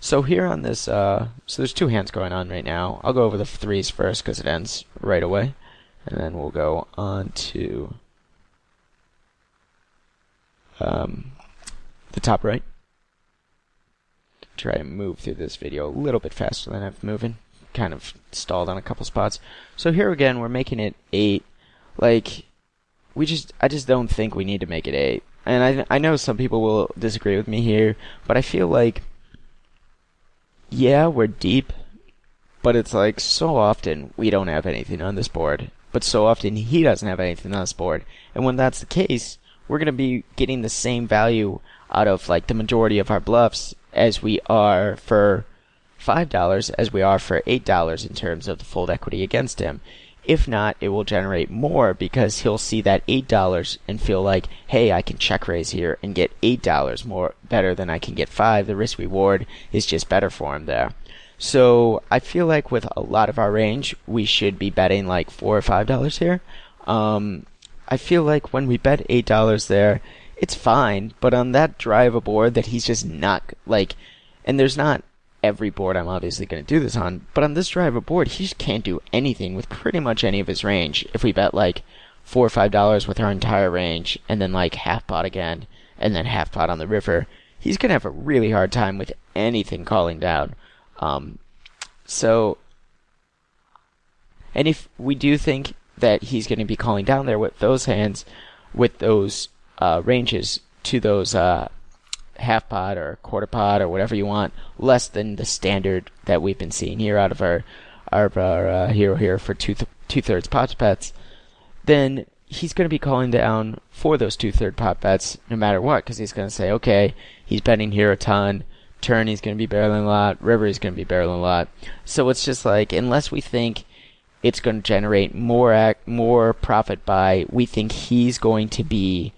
So here on this, so there's two hands going on right now. I'll go over the threes first because it ends right away. And then we'll go on to the top right. Try to move through this video a little bit faster than I've moving. Kind of stalled on a couple spots. So here again, we're making it 8. Like, I just don't think we need to make it 8. And I know some people will disagree with me here, but I feel like, yeah, we're deep, but it's like so often we don't have anything on this board, but so often he doesn't have anything on this board. And when that's the case, we're going to be getting the same value out of like the majority of our bluffs as we are for $5 as we are for $8 in terms of the fold equity against him. If not, it will generate more because he'll see that $8 and feel like, hey, I can check raise here and get $8 more better than I can get 5. The risk reward is just better for him there. So I feel like with a lot of our range, we should be betting like $4 or $5 here. I feel like when we bet $8 there, it's fine, but on that drive a board that he's just not like, and there's not every board I'm obviously going to do this on, but on this drive a board, he just can't do anything with pretty much any of his range. If we bet like $4 or $5 with our entire range, and then like half pot again, and then half pot on the river, he's going to have a really hard time with anything calling down. And if we do think that he's going to be calling down there with those hands, with those ranges to those half pot or quarter pot or whatever you want, less than the standard that we've been seeing here out of our hero here for two-thirds pot bets, then he's going to be calling down for those two-third pot bets no matter what, because he's going to say, okay, he's betting here a ton, turn he's going to be barreling a lot, river he's going to be barreling a lot. So it's just like, unless we think it's going to generate more profit by, we think he's going to be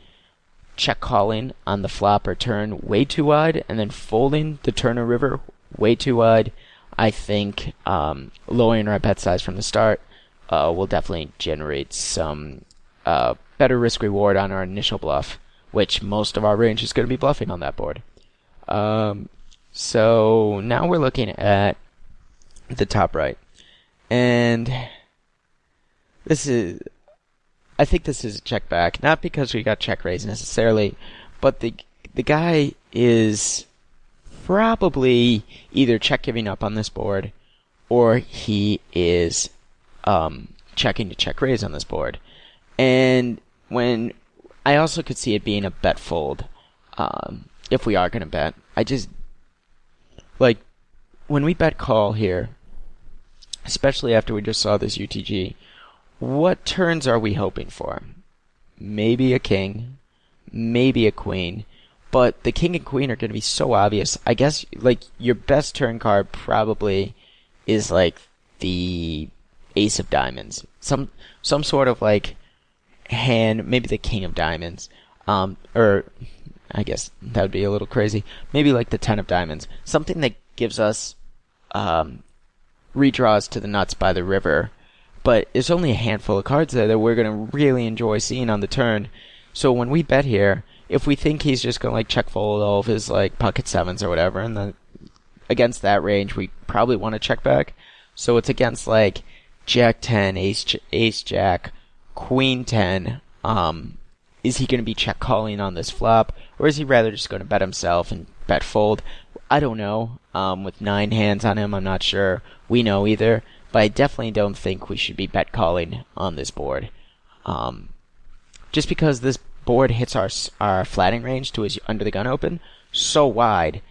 check calling on the flop or turn way too wide and then folding the turn or river way too wide, I think lowering our bet size from the start will definitely generate some better risk reward on our initial bluff, which most of our range is going to be bluffing on that board. So now we're looking at the top right, and I think this is a check back, not because we got check raised necessarily, but the guy is probably either check giving up on this board, or he is checking to check raise on this board. And when I also could see it being a bet fold, if we are going to bet. I just like when we bet call here, especially after we just saw this UTG. What turns are we hoping for? Maybe a king, maybe a queen, but the king and queen are going to be so obvious. I guess like your best turn card probably is like the ace of diamonds, some sort of like hand, maybe the king of diamonds, or I guess that would be a little crazy. Maybe like the 10 of diamonds, something that gives us redraws to the nuts by the river. But there's only a handful of cards there that we're going to really enjoy seeing on the turn. So when we bet here, if we think he's just going to like check fold all of his like pocket sevens or whatever, and then against that range, we probably want to check back. So it's against like Jack 10, Ace Jack, Queen 10. Is he going to be check calling on this flop, or is he rather just going to bet himself and bet fold? I don't know. With 9 hands on him, I'm not sure. We know either. But I definitely don't think we should be bet calling on this board. Just because this board hits our flatting range to his under the gun open so wide,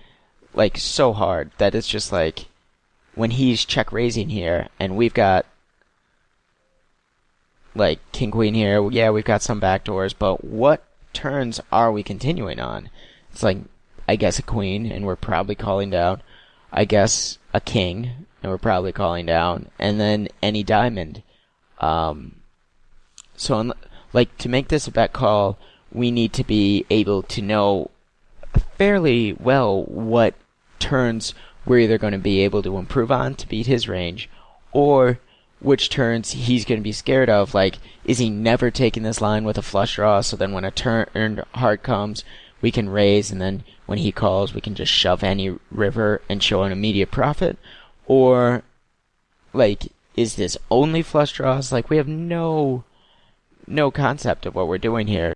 like so hard, that it's just like when he's check raising here and we've got like king queen here, yeah, we've got some backdoors, but what turns are we continuing on? It's like, I guess a queen, and we're probably calling down. I guess a king, and we're probably calling down, and then any diamond. So, like, to make this a bet call, we need to be able to know fairly well what turns we're either going to be able to improve on to beat his range, or which turns he's going to be scared of. Like, is he never taking this line with a flush draw, so then when a turn hard comes, we can raise, and then when he calls, we can just shove any river and show an immediate profit? Or, like, is this only flush draws? Like, we have no concept of what we're doing here.